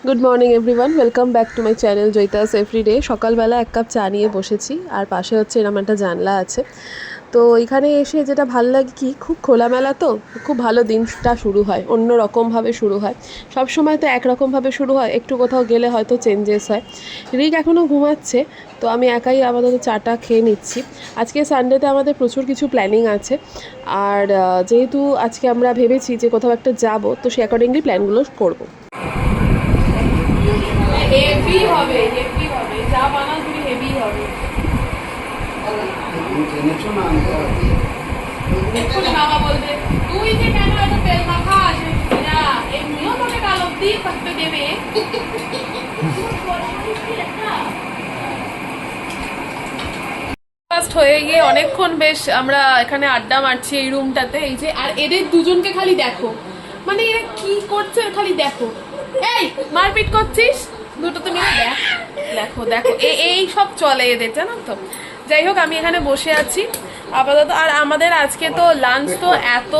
Good morning everyone, welcome back to my channel Joyita's everyday. সকালবেলা এক cup চা নিয়ে বসেছি, আর পাশে হচ্ছে এরকম একটা জানলা আছে। তো এখানে এসে যেটা ভালো লাগে কি, খুব খোলামেলা, তো খুব ভালো দিনটা শুরু হয়, অন্য রকমভাবে শুরু হয়। সব সময় তো একরকমভাবে শুরু হয়, একটু কোথাও গেলে হয়তো চেঞ্জেস হয়। রিক এখনও ঘুমাচ্ছে, তো আমি একাই আপাতত চাটা খেয়ে নিচ্ছি। আজকে সানডেতে আমাদের প্রচুর কিছু প্ল্যানিং আছে, আর যেহেতু আজকে আমরা ভেবেছি যে কোথাও একটা যাব, তো সে অ্যাকর্ডিংলি প্ল্যানগুলো করবো। হেভি হবে, হেভি হবে, যা বানাও তুমি হেভি হবে। এক্ষুনি মামা বলবে তুই যে কেন এত তেল মাখা আসে না, এমনিও তোকে কাল অব্দি থাকতে দেবে। হয়ে গিয়ে অনেকক্ষণ বেশ আমরা এখানে আড্ডা মারছি এই রুমটাতে। এই যে, আর এদের দুজনকে খালি দেখো, মানে এরা কি করছে খালি দেখো। এই মারপিট করছিস দুটো, তুমি দেখো দেখো এই সব চলে এদের, জানো তো। যাই হোক, আমি এখানে বসে আছি আপাতত। আর আমাদের আজকে তো লাঞ্চ, তো এত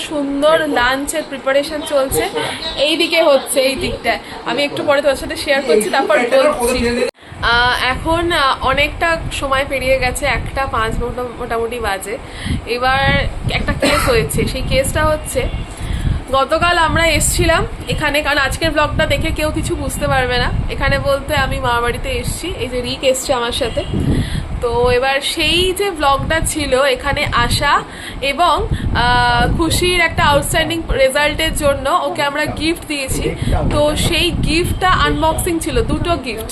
সুন্দর লাঞ্চের প্রিপারেশন চলছে। এই দিকে হচ্ছে, এই দিকটায় আমি একটু পরে তোমার সাথে শেয়ার করছি, তারপর বলছি। এখন অনেকটা সময় পেরিয়ে গেছে, 1:05 মোটামুটি বাজে। এবার একটা কেস হয়েছে, সেই কেসটা হচ্ছে গতকাল আমরা এসছিলাম এখানে, কারণ আজকের ব্লগটা দেখে কেউ কিছু বুঝতে পারবে না। এখানে বলতে আমি মামার বাড়িতে এসছি, এই যে রিক এসছে আমার সাথে। তো এবার সেই যে ব্লগটা ছিল, এখানে আসা এবং খুশির একটা আউটস্ট্যান্ডিং রেজাল্টের জন্য ওকে আমরা গিফট দিয়েছি। তো সেই গিফটটা আনবক্সিং ছিল, দুটো গিফট।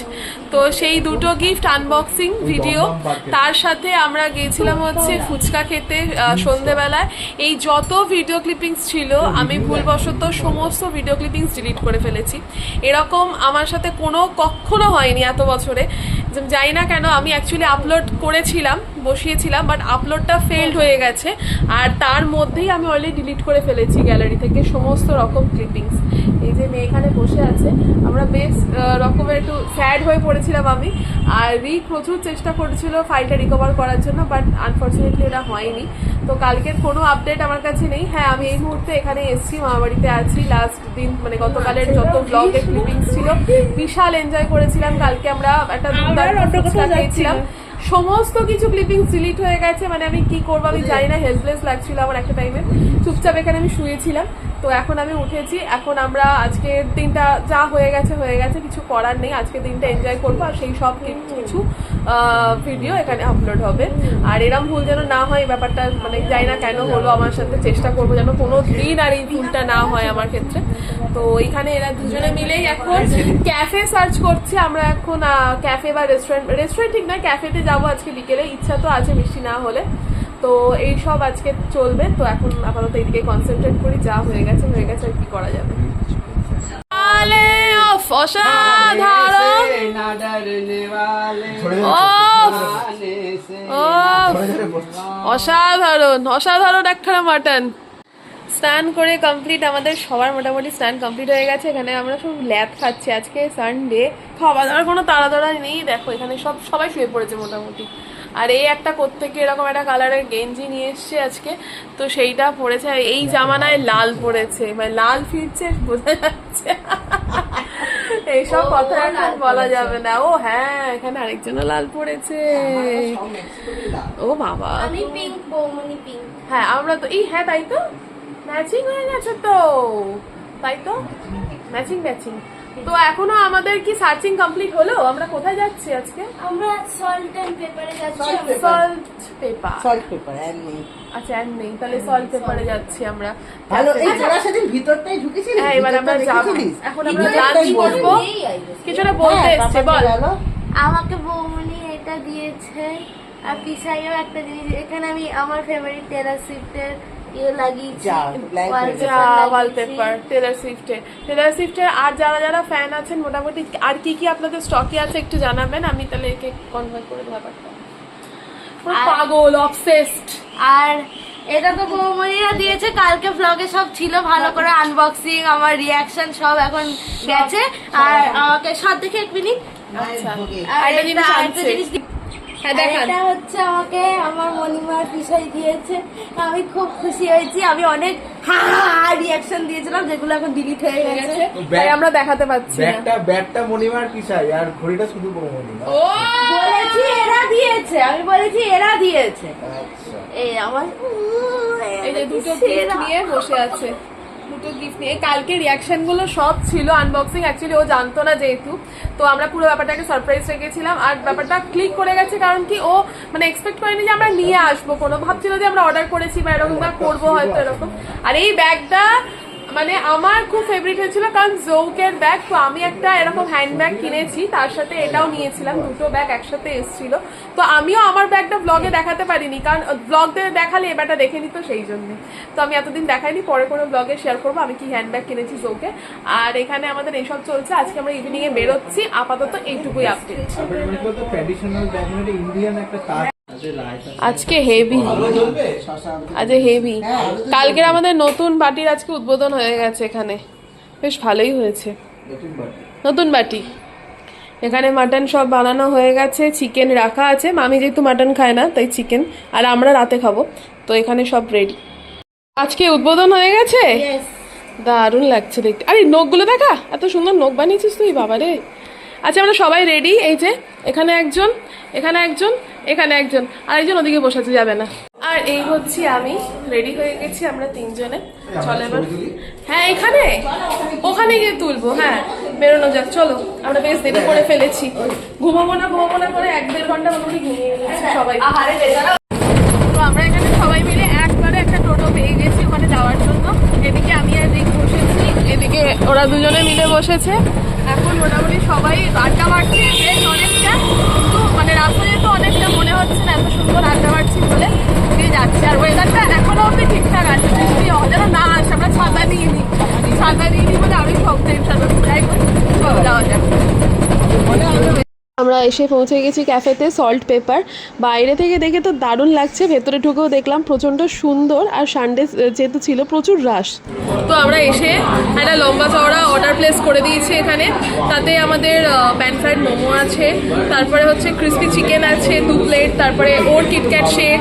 তো সেই দুটো গিফট আনবক্সিং ভিডিও, তার সাথে আমরা গিয়েছিলাম হচ্ছে ফুচকা খেতে সন্ধেবেলায়। এই যত ভিডিও ক্লিপিংস ছিল, আমি ভুলবশত সমস্ত ভিডিও ক্লিপিংস ডিলিট করে ফেলেছি। এরকম আমার সাথে কখনো হয়নি এত বছরে। জানি না কেন, আমি অ্যাকচুয়ালি আপলোড করেছিলাম, বসিয়েছিলাম, বাট আপলোডটা ফেলড হয়ে গেছে। আর তার মধ্যেই আমি অলরেডি ডিলিট করে ফেলেছি গ্যালারি থেকে সমস্ত রকম ক্লিপিংস। এই যে মেয়ে এখানে বসে আছে, আমরা বেশ রকমের একটু স্যাড হয়ে পড়েছিলাম আমি। আর রিক প্রচুর চেষ্টা করেছিল ফাইলটা রিকভার করার জন্য, বাট আনফর্চুনেটলি এটা হয়নি। তো কালকের কোনো আপডেট আমার কাছে নেই। হ্যাঁ, আমি এই মুহূর্তে এখানে এসেছি, মামাবাড়িতে আছি। লাস্ট দিন মানে গতকালের যত ব্লগের ক্লিপিংস ছিল, বিশাল এনজয় করেছিলাম। কালকে আমরা একটা খেয়েছিলাম, সমস্ত কিছু ক্লিপিংস ডিলিট হয়ে গেছে। মানে আমি কি করবো আমি জানি না, হেল্পলেস লাগছিল আমার একটা টাইমে। চুপচাপ এখানে আমি শুয়েছিলাম। তো এখন আমি উঠেছি, এখন আমরা আজকের দিনটা যা হয়ে গেছে হয়ে গেছে, কিছু করার নেই। আজকের দিনটা এনজয় করবো, আর সেই সব কিছু ভিডিও এখানে আপলোড হবে। আর এরম ভুল যেন না হয়, ব্যাপারটা মানে জানি না কেন হলো আমার সাথে। চেষ্টা করবো যেন কোনো দিন আর এই ভুলটা না হয় আমার ক্ষেত্রে। তো এখানে এরা দুজনে মিলেই এখন ক্যাফে সার্চ করছে। আমরা এখন ক্যাফে বা রেস্টুরেন্ট ঠিক না, ক্যাফেতে যাবো আজকে বিকেলে। ইচ্ছা তো আছে বৃষ্টি না হলে। তো এই সব আজকে চলবে। তো এখন আপাতত এইদিকে কনসেন্ট্রেট করি, যা হয়ে গেছে হয়ে গেছে, আর কি করা যাবে। অসাধারণ অসাধারণ একখানা মাটন। স্নান করে কমপ্লিট, আমাদের সবার মোটামুটি স্নান কমপ্লিট হয়ে গেছে। এখানে আমরা সব ল্যাদ খাচ্ছি, আজকে সানডে, খাওয়া দাওয়ার কোনো তাড়াতাড়ি নেই। দেখো এখানে সবাই শুয়ে পড়েছে মোটামুটি। আর এই একটা কোত্থেকে এরকম একটা কালারের গেঞ্জি নিয়ে এসছে আজকে, তো সেইটা পরেছে। আর এই জামানায় লাল পরেছে, মানে লাল ফিরছে বোঝা যাচ্ছে। এইসব কথা এখন বলা যাবে না। ও হ্যাঁ, এখানে আরেকজনও লাল পড়েছে। ও বাবা, আমি পিঙ্ক, বৌমনি পিঙ্ক। হ্যাঁ আমরা তো এই, হ্যাঁ তাই তো, ম্যাচিং হয়ে গেছে তো, তাই তো, ম্যাচিং ম্যাচিং। তো এখনো আমাদের কি সার্চিং কমপ্লিট হলো? আমরা কোথায় যাচ্ছি আজকে? আমরা সল্ট এন্ড পেপারে যাচ্ছি। সল্ট পেপার এন্ড নেই। আচ্ছা, এন্ড নেই, তাহলে সল্ট পেপারে যাচ্ছি আমরা। ভালো, এই তোরা সেদিন ভিতরটাই ঢুকেছিলি। হ্যাঁ, এবার আমরা যাব। এখন আমরা লাঞ্চ করব। কিছুটা বলতে এসেছে, বল। আমাকে বৌমনি এটা দিয়েছে, আর পিসাইও একটা জিনিস। এখানে আমি আমার ফেভারিট টেলর সুইফটের লাগিয়েছি, ওয়ালপেপার টেলর সুইফটের। আর যারা যারা ফ্যান আছেন মোটামুটি, আর কি কি আপনাদের স্টকে আছে একটু জানাবেন, আমি তাহলে একে কনভার্ট করে ব্যাপারটা। পাগল, অবসেসড। আর এটা তো বৌমনিরা দিয়েছে, কালকে ব্লগে সব ছিল, ভালো করে আনবক্সিং, আমার রিয়াকশন সব এখন গেছে। আর আমাকে সব দেখে 1 মিনিট। আচ্ছা, আর একটা জিনিস হ্যাঁ আর দেখান। এটা হচ্ছে আমাকে আমার মনিমার পিসাই দিয়েছে, আমি খুব খুশি হয়েছি। আমি অনেক রিয়াকশন দিয়েছিলাম যেগুলো এখন ডিলিট হয়ে গেছে। তাই আমরা দেখাতে পাচ্ছি না। ব্যাগটা মনিমার পিছাই আর ঘড়িটা শুধু মনিমার। ও বলেছি এরা দিয়েছে, আমি বলেছি এরা দিয়েছে। আচ্ছা এই আমার এই যে দুটো গিফট নিয়ে বসে আছে, দুটো গিফট নিয়ে। কালকে রিয়াকশন গুলো সব ছিল আনবক্সিং, অ্যাকচুয়ালি ও জানতো না যেহেতু, তো আমরা পুরো ব্যাপারটাকে সারপ্রাইজ রেখেছিলাম। আর ব্যাপারটা ক্লিক করে গেছে কারণ কি ও মানে এক্সপেক্ট করেনি যে আমরা নিয়ে আসবো, কোনো ভাবছিল যে আমরা অর্ডার করেছি বা এরকম বা করবো হয়তো এরকম। আর এই ব্যাগটা মানে আমার খুব ফেভারিট হয়েছিল কারণ জৌকের ব্যাগ, তো আমি একটা এরকম হ্যান্ড ব্যাগ কিনেছি, তার সাথে এটাও নিয়েছিলাম, দুটো ব্যাগ একসাথে এসেছিল। তো আমিও আমার ব্যাগটা ব্লগে দেখাতে পারিনি কারণ ব্লগ দেখালে এবারটা দেখে নিত, সেই জন্য তো আমি এতদিন দেখাইনি। পরে কোনো ব্লগে শেয়ার করবো আমি কি হ্যান্ড ব্যাগ কিনেছি জৌকে। আর এখানে আমাদের এইসব চলছে, আজকে আমরা ইভিনিং এ বেরোচ্ছি। আপাতত এইটুকুই আপডেট। ট্র্যাডিশনাল ব্যাগ মানে ইন্ডিয়ান একটা কাজ আজকে হেভি, আজকে হেভি। কালকের আমাদের নতুন বাটির আজকে উদ্বোধন হয়ে গেছে এখানে, বেশ ভালোই হয়েছে। নতুন বাটি, এখানে মাটন সব বানানো হয়ে গেছে, চিকেন রাখা আছে। মামি যেহেতু মাটন খায় না তাই চিকেন, আর আমরা রাতে খাবো, তো এখানে সব রেডি। আজকে উদ্বোধন হয়ে গেছে, দারুণ লাগছে দেখতে। আরে নখগুলো দেখা, এত সুন্দর নখ বানিয়েছিস তুই, বাবারে। আচ্ছা আমরা সবাই রেডি, এই যে এখানে একজন, এখানে একজন, এখানে একজন, আর একজন ওদিকে বসাতে যাবে না। আর এই হচ্ছে আমি, রেডি হয়ে গেছি আমরা তিনজনে। চলো এবার, হ্যাঁ এখানে ওখানে গিয়ে তুলবো, হ্যাঁ বেরোনো যাক। চলো, আমরা বেশ দেরি করে ফেলেছি, ঘুমাবো না করে 1-1.5 ঘন্টা মোটামুটি ঘুমিয়ে গেছি সবাই। তো আমরা এখানে সবাই মিলে একবারে একটা টোটো পেয়ে গেছি ওখানে যাওয়ার জন্য। এদিকে আমি আর রিক বসেছি, এদিকে ওরা দুজনে মিলে বসেছে। এখন মোটামুটি সবাই আড্ডা মারছে বেশ অনেকটা, কিন্তু মানে রাস্তা যেহেতু অনেকটা মনে হচ্ছে না, এত সুন্দর আড্ডা মারছি বলে দিয়ে যাচ্ছে। আর ওয়েদারটা এখনো অব্দি ঠিকঠাক আছে, বৃষ্টি যেন না আসে। আমরা ছাতা নিয়ে নিই বলে আমি সব টেনশন হচ্ছে। যাই হোক, চলো যাওয়া যাক। আমরা এসে পৌঁছে গেছি ক্যাফেতে সল্ট পেপার। বাইরে থেকে দেখে তো দারুণ লাগছে, ভেতরে ঢুকেও দেখলাম প্রচণ্ড সুন্দর, আর সানডে যেহেতু ছিল প্রচুর রাশ। তো আমরা এসে একটা লম্বা চওড়া অর্ডার প্লেস করে দিয়েছি এখানে। তাতে আমাদের প্যান ফ্রাইড মোমো আছে, তারপরে হচ্ছে ক্রিস্পি চিকেন আছে 2 প্লেট, তারপরে ওর কিটক্যাট শেক,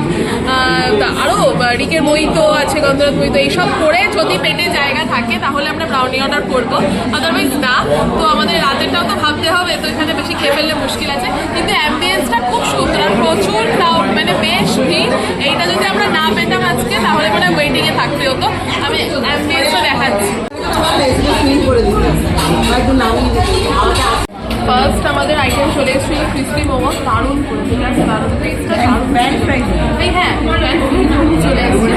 আরও রিকের মইতো আছে, গন্ধরাজ মইতো। এইসব করে যদি পেটে জায়গা থাকে তাহলে আমরা ব্রাউনি অর্ডার করবো, আদারওয়াইজ না। তো আমাদের রাতেরটাও তো ভাবতে হবে, তো এখানে বেশি খেয়ে ফেললে মুশকিল আছে। কিন্তু অ্যাম্বিয়েন্সটা খুব সুন্দর, আর প্রচুর ক্রাউড, মানে বেশ ভিড়। এইটা যদি আমরা না পেতাম আজকে তাহলে মানে ওয়েটিংয়ে থাকতে হতো। আমি অ্যাম্বিয়েন্সটা দেখাচ্ছি। ফার্স্ট আমাদের আইটেম চলে এসেছিল ক্রিস্পি মোমো, দারুণ করে ঠিক আছে, দারুণ টেস্টটা দারুণ। এই হ্যাঁ চলে এসেছে,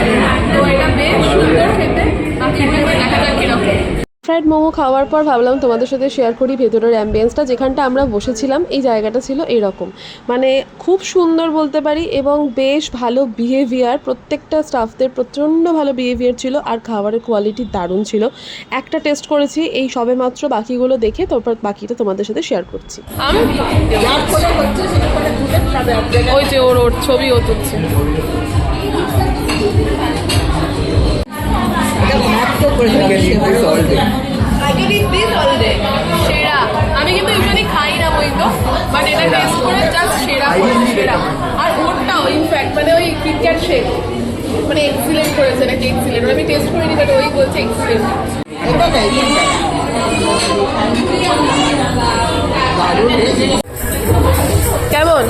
তো এটা বেশ সুন্দর খেতে। বাকি দেখা যাক কিরকম। ফ্রাইড মোমো খাওয়ার পর ভাবলাম তোমাদের সাথে শেয়ার করি ভেতরের অ্যাম্বিয়েন্সটা। যেখানটা আমরা বসেছিলাম এই জায়গাটা ছিল এরকম, মানে খুব সুন্দর বলতে পারি, এবং বেশ ভালো বিহেভিয়ার, প্রত্যেকটা স্টাফদের প্রচণ্ড ভালো বিহেভিয়ার ছিল, আর খাবারের কোয়ালিটি দারুণ ছিল। একটা টেস্ট করেছি এই সবে মাত্র, বাকিগুলো দেখে তারপর বাকিটা তোমাদের সাথে শেয়ার করছি। ওই যে ওর ছবি ও তুলছে। সেরা, আমি কিন্তু ইউজুয়ালি খাই না মইতো, বাট এটা টেস্ট করে জাস্ট সেরা সেরা। আর ওরটাও ইনফ্যাক্ট মানে ওই কিটক্যাট শেক মানে এক্সিলেন্ট করেছে, নাকি এক্সিলেন্ট, আমি টেস্ট করিনি বাট ওই বলছে এক্সিলেন্ট। কেমন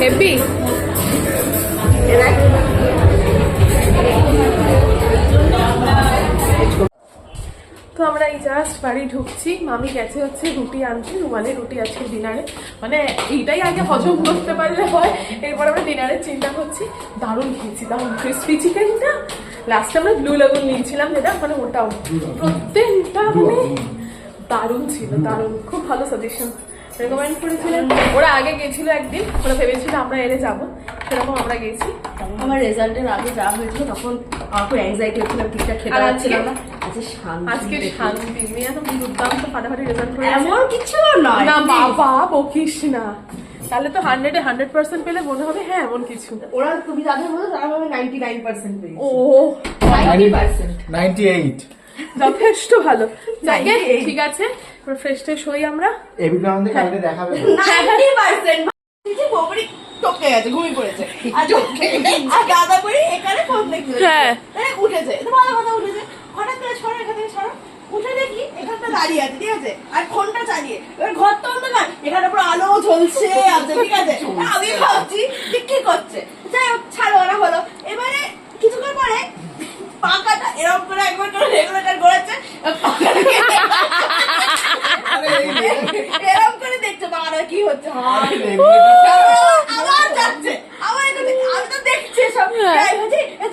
হেভি? তো আমরা এই জাস্ট বাড়ি ঢুকছি, মামি গেছে হচ্ছে রুটি আনছি, রুমালি রুটি আজকে ডিনারে, মানে এইটাই আগে হজম করতে পারলে হয়, এরপর আমরা ডিনারের চিন্তা করছি। দারুণ খেয়েছি, দারুণ ক্রিস্পি চিকেনটা। লাস্টে আমরা ব্লু লেগুন নিয়েছিলাম যেটা, মানে ওটাও প্রত্যেকটা মানে দারুণ ছিল, দারুণ, খুব ভালো সাজেশন রেকমেন্ড করেছিলেন। ওরা আগে গেছিল একদিন, ওরা ভেবেছিল আমরা এনে যাবো, সেরকম আমরা গেছি। আমার রেজাল্টের আগে যা হয়েছিল তখন আমার খুব অ্যাংজাইটি হচ্ছিল, ঠিকঠাক খেতে পারছিলাম না। আজকে শান্তি, মেয়ে তো দুর্দান্ত ফাটাফাটি রেজাল্ট করে এমন কিছু নয় না বাবা, বকিস না। তাহলে তো 100-এ 100% পেলে মনে হবে হ্যাঁ এমন কিছু। ওরা তুমি যাদের বলো তারা আমি 99% পেয়েছি। ও 98 যথেষ্ট ভালো। যাকে ঠিক আছে, ফ্রেশ ট্রেশ হই আমরা। এবিপি আমাদের কালকে দেখাবে। 90% বৌমনি টপকে গেছে, ঘুমিয়ে পড়েছে। আর দাদা বুড়ি এখানে ফোন দেখতে হ্যাঁ। উঠেছে, এটা ভালো কথা উঠেছে। হঠাৎ করে সরো, এখান থেকে সরো। উঠে দেখি এখানটা দাঁড়িয়ে আছে, ঠিক আছে, আর ফোনটা চালিয়ে। এবার ঘর তো অন্ধকার, এখানে পুরো আলো ঝলসে আছে, ঠিক আছে। আমি ভাবছি যে কি করছে, যাই হোক ছাড়ো, ওরা হলো। এবারে কিছুক্ষণ পরে পাখাটা এরকম করে একবার করে রেগুলেটর ঘোরাচ্ছে, এরকম করে দেখছে পাখাটা কি হচ্ছে, আবার যাচ্ছে, আবার এগুলো আমি তো দেখছি সব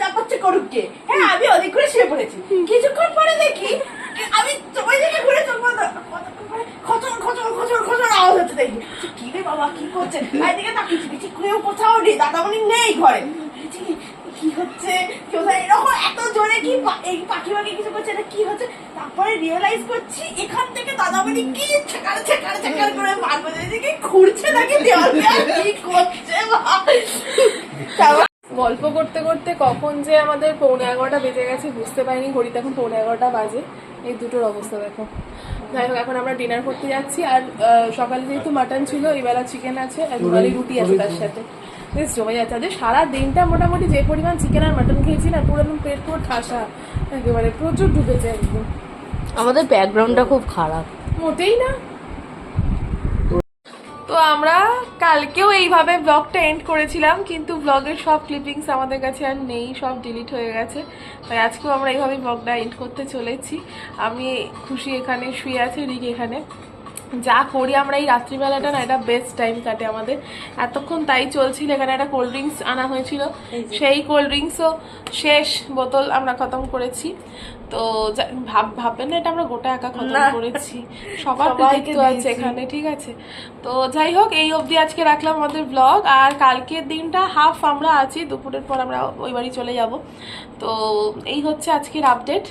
চাপাচ্ছে করুক কে। হ্যাঁ, আমি অনেক করে শুয়ে পড়েছি। কিছুক্ষণ পরে দেখি আমি ওই দিকে ঘুরে চলবো, খচর খচর খচর খচর আওয়াজ হচ্ছে। দেখি কি রে বাবা, কি করছে? এদিকে তাকিয়েছি, দেখছি কেউ কোথাও নেই, দাদামণি নেই ঘরে। কি হচ্ছে, কোথায় এরকম এত জোরে কি এই পাখি পাখি কিছু করছে, এটা কি হচ্ছে? তারপরে রিয়েলাইজ করছি এখান থেকে দাদামণি কি ছেকার ছেকার ছেকার করে মারবো, এদিকে ঘুরছে নাকি দেওয়াল কি করছে। গল্প করতে করতে কখন যে আমাদের 11:45 বেজে গেছে বুঝতে পারিনি। ঘড়িতে এখন 11:45 বাজে। এই দুটোর অবস্থা দেখো। যাই হোক, এখন আমরা ডিনার করতে যাচ্ছি। আর সকালে যেহেতু মাটন ছিল, এবেলা চিকেন আছে আর দুবারই রুটি আছে তার সাথে। বেশ জমে যাচ্ছে। আজ সারা দিনটা মোটামুটি যে পরিমাণ চিকেন আর মাটন খেয়েছি না, পুরো একদম পেট পুরো ঠাসা, একেবারে প্রচুর ঢুকেছে একদম। আমাদের ব্যাকগ্রাউন্ডটা খুব খারাপ। মোটেই না। তো আমরা কালকেও এইভাবে ব্লগটা এন্ড করেছিলাম, কিন্তু ব্লগের সব ক্লিপিংস আমাদের কাছে আর নেই, সব ডিলিট হয়ে গেছে। তাই আজকেও আমরা এইভাবে ব্লগটা এন্ড করতে চলেছি। আমি খুশি এখানে শুয়ে আছি, রিক এখানে। যা করি আমরা এই রাত্রিবেলাটা না, এটা বেস্ট টাইম কাটে আমাদের। এতক্ষণ তাই চলছিল। এখানে একটা কোল্ড ড্রিঙ্কস আনা হয়েছিল, সেই কোল্ড ড্রিঙ্কসও শেষ, বোতল আমরা খতম করেছি। তো ভাববেন না এটা আমরা গোটা একা খতম করেছি, সবার কৃতিত্ব আছে এখানে, ঠিক আছে। তো যাই হোক, এই অবধি আজকে রাখলাম আমাদের ব্লগ। আর কালকের দিনটা হাফ আমরা আছি, দুপুরের পর আমরা ওই বাড়ি চলে যাব। তো এই হচ্ছে আজকের আপডেট।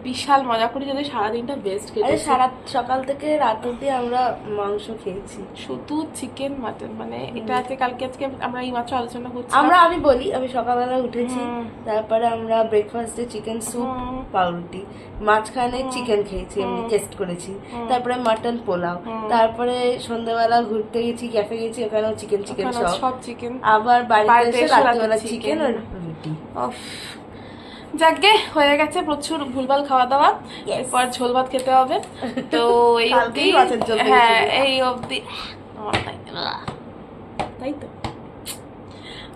বিশাল মজা করি, যাদের সারাদিনটা বেস্ট কেটেছে। সারা সকাল থেকে রাত অব্দি আমরা মাংস খেয়েছি, শুধু চিকেন মাটন, মানে এটা আজকে আজকে আমরা এই মাত্র আলোচনা করছি। আমি বলি, আমি সকালবেলা উঠেছি, তারপরে আমরা ব্রেকফাস্টে চিকেন স্যুপ, পাউরুটি, মাঝখানে চিকেন খেয়েছি, এমনি টেস্ট করেছি, তারপরে মাটন পোলাও, তারপরে সন্ধ্যাবেলা ঘুরতে গেছি, ক্যাফে গেছি, ওখানেও চিকেন সব চিকেন, আবার বাড়িতে এসে রাত্রিবেলা চিকেন আর রুটি। যাকে হয়ে গেছে প্রচুর ভুলভাল খাওয়া দাওয়া, এরপর ঝোল ভাত খেতে হবে। তো এই অবধি, হ্যাঁ এই অবধি, তাই তো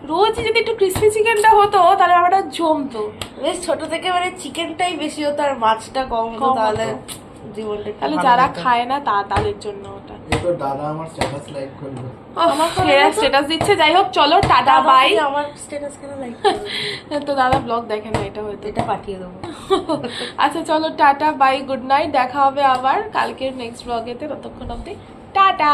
রোজ যদি একটু ক্রিসপি চিকেনটা হতো তাহলে আমরা জমতো। বেশ ছোট থেকে মানে চিকেনটাই বেশি হতো আর মাছটা কম হতো, তাহলে জীবনটা তাহলে যারা খায় না তাদের জন্য ওটা। তো দাদা আমার স্ট্যাটাস লাইক করলো, স্ট্যাটাস দিচ্ছে। যাই হোক, চলো টাটা বাই। আমার স্ট্যাটাস কেন লাইক তো দাদা ব্লগ দেখে না, এটা হয়তো এটা পাঠিয়ে দেবো। আচ্ছা চলো, টাটা বাই, গুড নাইট। দেখা হবে আবার কালকের নেক্সট ব্লগেতে। ততক্ষণ অবধি টাটা।